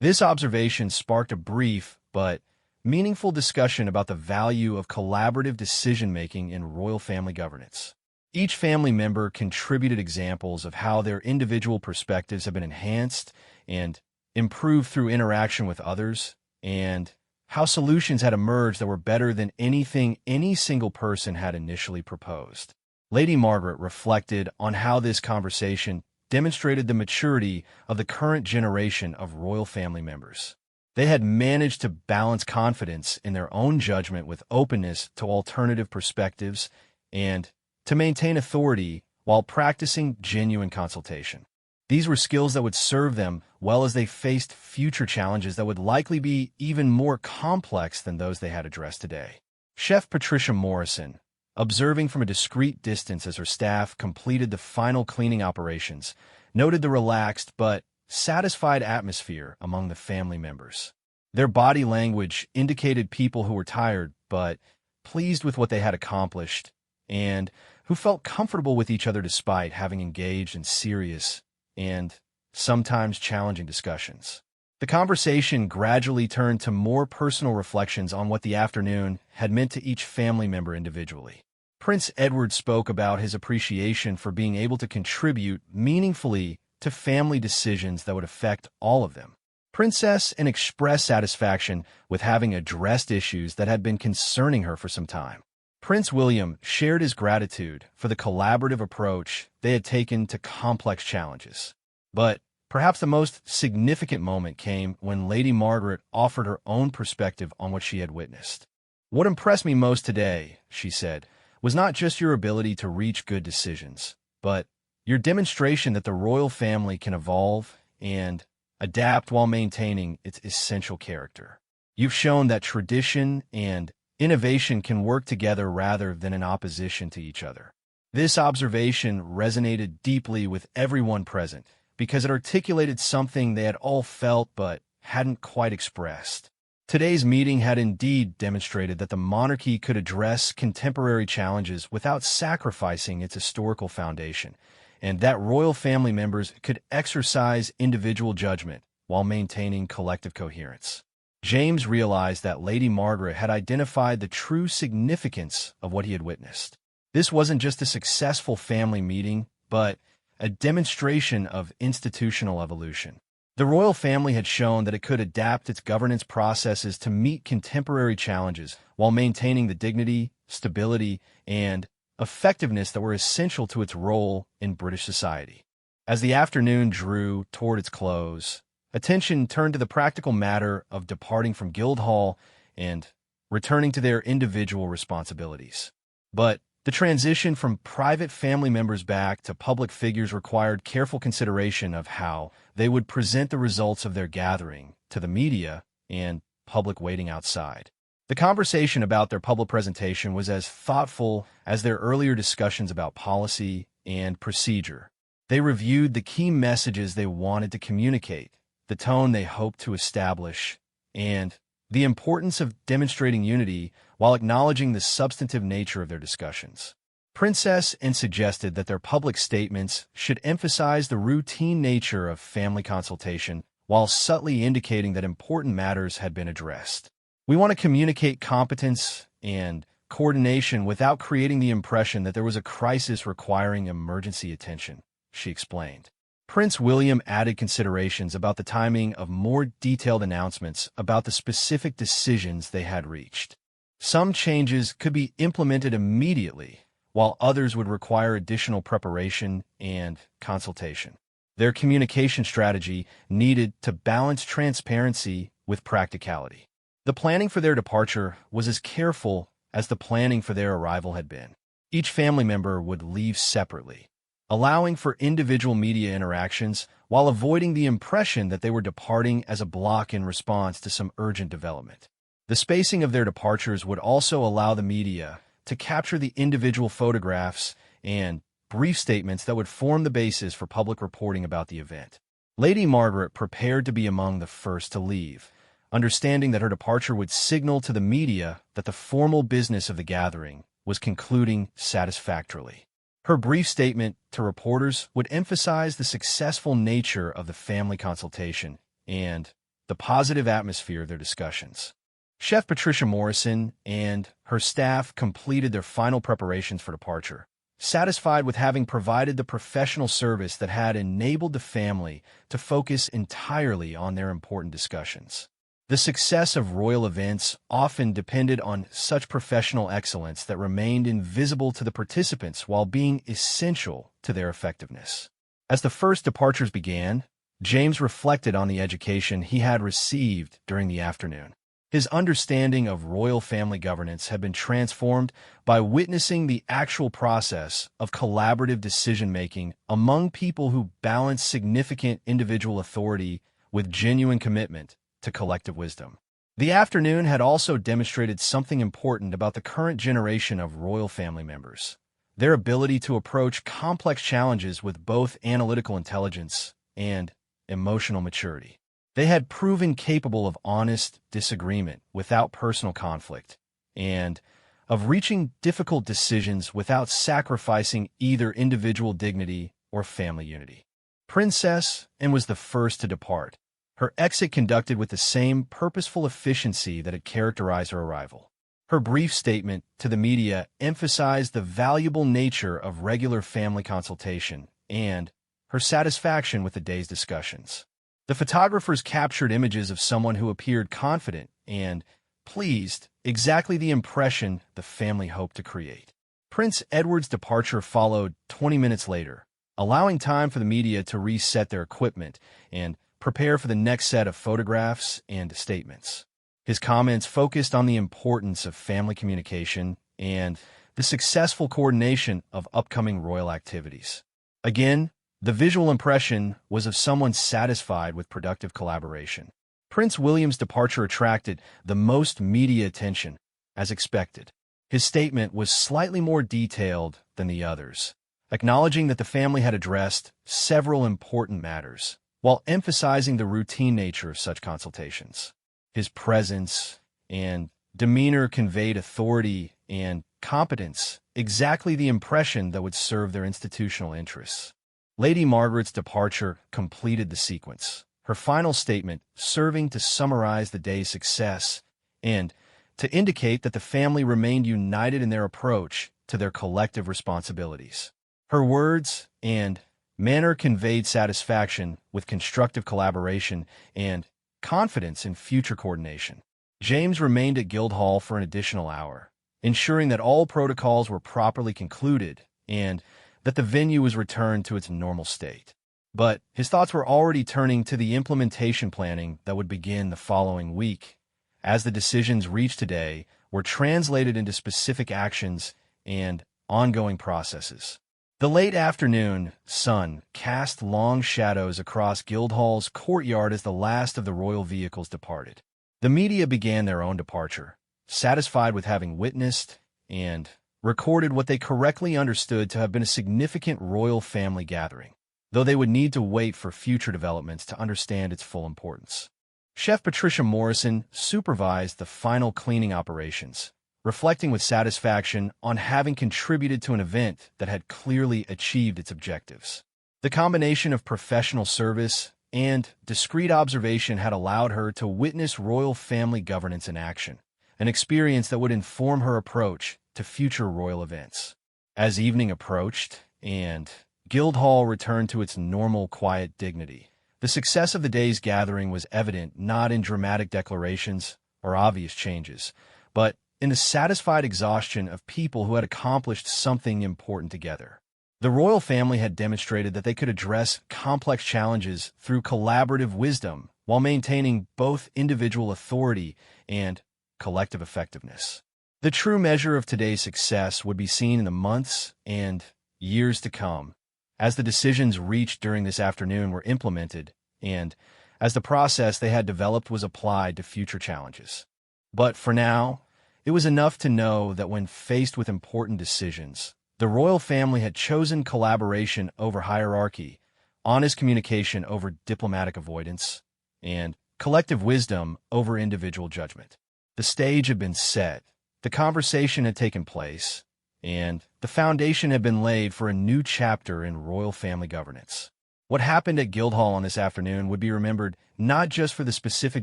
S1: This observation sparked a brief but meaningful discussion about the value of collaborative decision-making in royal family governance. Each family member contributed examples of how their individual perspectives have been enhanced and improved through interaction with others, and how solutions had emerged that were better than anything any single person had initially proposed. Lady Margaret reflected on how this conversation demonstrated the maturity of the current generation of royal family members. They had managed to balance confidence in their own judgment with openness to alternative perspectives and to maintain authority while practicing genuine consultation. These were skills that would serve them well as they faced future challenges that would likely be even more complex than those they had addressed today. Chef Patricia Morrison, observing from a discreet distance as her staff completed the final cleaning operations, noted the relaxed but satisfied atmosphere among the family members. Their body language indicated people who were tired but pleased with what they had accomplished and who felt comfortable with each other despite having engaged in serious and sometimes challenging discussions. The conversation gradually turned to more personal reflections on what the afternoon had meant to each family member individually. Prince Edward spoke about his appreciation for being able to contribute meaningfully to family decisions that would affect all of them. Princess Anne expressed satisfaction with having addressed issues that had been concerning her for some time. Prince William shared his gratitude for the collaborative approach they had taken to complex challenges. But perhaps the most significant moment came when Lady Margaret offered her own perspective on what she had witnessed. "What impressed me most today," she said, "was not just your ability to reach good decisions, but your demonstration that the royal family can evolve and adapt while maintaining its essential character. You've shown that tradition and innovation can work together rather than in opposition to each other." This observation resonated deeply with everyone present because it articulated something they had all felt but hadn't quite expressed. Today's meeting had indeed demonstrated that the monarchy could address contemporary challenges without sacrificing its historical foundation, and that royal family members could exercise individual judgment while maintaining collective coherence. James realized that Lady Margaret had identified the true significance of what he had witnessed. This wasn't just a successful family meeting, but a demonstration of institutional evolution. The royal family had shown that it could adapt its governance processes to meet contemporary challenges while maintaining the dignity, stability, and effectiveness that were essential to its role in British society. As the afternoon drew toward its close, attention turned to the practical matter of departing from Guildhall and returning to their individual responsibilities. But the transition from private family members back to public figures required careful consideration of how they would present the results of their gathering to the media and public waiting outside. The conversation about their public presentation was as thoughtful as their earlier discussions about policy and procedure. They reviewed the key messages they wanted to communicate, the tone they hoped to establish, and the importance of demonstrating unity while acknowledging the substantive nature of their discussions. Princess and suggested that their public statements should emphasize the routine nature of family consultation while subtly indicating that important matters had been addressed. We want to communicate competence and coordination without creating the impression that there was a crisis requiring emergency attention, she explained. Prince William added considerations about the timing of more detailed announcements about the specific decisions they had reached. Some changes could be implemented immediately, while others would require additional preparation and consultation. Their communication strategy needed to balance transparency with practicality. The planning for their departure was as careful as the planning for their arrival had been. Each family member would leave separately, allowing for individual media interactions while avoiding the impression that they were departing as a block in response to some urgent development. The spacing of their departures would also allow the media to capture the individual photographs and brief statements that would form the basis for public reporting about the event. Lady Margaret prepared to be among the first to leave, understanding that her departure would signal to the media that the formal business of the gathering was concluding satisfactorily. Her brief statement to reporters would emphasize the successful nature of the family consultation and the positive atmosphere of their discussions. Chef Patricia Morrison and her staff completed their final preparations for departure, satisfied with having provided the professional service that had enabled the family to focus entirely on their important discussions. The success of royal events often depended on such professional excellence that remained invisible to the participants while being essential to their effectiveness. As the first departures began, James reflected on the education he had received during the afternoon. His understanding of royal family governance had been transformed by witnessing the actual process of collaborative decision-making among people who balanced significant individual authority with genuine commitment to collective wisdom. The afternoon had also demonstrated something important about the current generation of royal family members: their ability to approach complex challenges with both analytical intelligence and emotional maturity. They had proven capable of honest disagreement without personal conflict, and of reaching difficult decisions without sacrificing either individual dignity or family unity. Princess Anne was the first to depart, her exit conducted with the same purposeful efficiency that had characterized her arrival. Her brief statement to the media emphasized the valuable nature of regular family consultation and her satisfaction with the day's discussions. The photographers captured images of someone who appeared confident and pleased, exactly the impression the family hoped to create. Prince Edward's departure followed 20 minutes later, allowing time for the media to reset their equipment and prepare for the next set of photographs and statements. His comments focused on the importance of family communication and the successful coordination of upcoming royal activities. Again, the visual impression was of someone satisfied with productive collaboration. Prince William's departure attracted the most media attention, as expected. His statement was slightly more detailed than the others, acknowledging that the family had addressed several important matters, while emphasizing the routine nature of such consultations. His presence and demeanor conveyed authority and competence, exactly the impression that would serve their institutional interests. Lady Margaret's departure completed the sequence, her final statement serving to summarize the day's success and to indicate that the family remained united in their approach to their collective responsibilities. Her words and manner conveyed satisfaction with constructive collaboration and confidence in future coordination. James remained at Guildhall for an additional hour, ensuring that all protocols were properly concluded and that the venue was returned to its normal state. But his thoughts were already turning to the implementation planning that would begin the following week, as the decisions reached today were translated into specific actions and ongoing processes. The late afternoon sun cast long shadows across Guildhall's courtyard as the last of the royal vehicles departed. The media began their own departure, satisfied with having witnessed and recorded what they correctly understood to have been a significant royal family gathering, though they would need to wait for future developments to understand its full importance. Chef Patricia Morrison supervised the final cleaning operations, reflecting with satisfaction on having contributed to an event that had clearly achieved its objectives. The combination of professional service and discreet observation had allowed her to witness royal family governance in action, an experience that would inform her approach to future royal events. As evening approached and Guildhall returned to its normal quiet dignity, the success of the day's gathering was evident not in dramatic declarations or obvious changes, but in the satisfied exhaustion of people who had accomplished something important together. The royal family had demonstrated that they could address complex challenges through collaborative wisdom while maintaining both individual authority and collective effectiveness. The true measure of today's success would be seen in the months and years to come, as the decisions reached during this afternoon were implemented and as the process they had developed was applied to future challenges. But for now, it was enough to know that when faced with important decisions, the royal family had chosen collaboration over hierarchy, honest communication over diplomatic avoidance, and collective wisdom over individual judgment. The stage had been set, the conversation had taken place, and the foundation had been laid for a new chapter in royal family governance. What happened at Guildhall on this afternoon would be remembered not just for the specific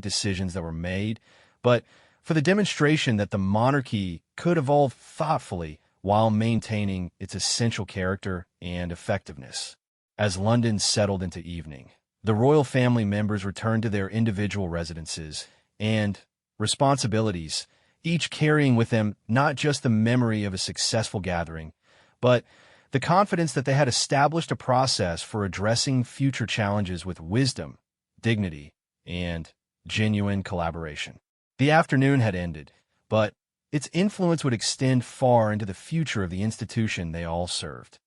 S1: decisions that were made, but for the demonstration that the monarchy could evolve thoughtfully while maintaining its essential character and effectiveness. As London settled into evening, the royal family members returned to their individual residences and responsibilities, each carrying with them not just the memory of a successful gathering, but the confidence that they had established a process for addressing future challenges with wisdom, dignity, and genuine collaboration. The afternoon had ended, but its influence would extend far into the future of the institution they all served.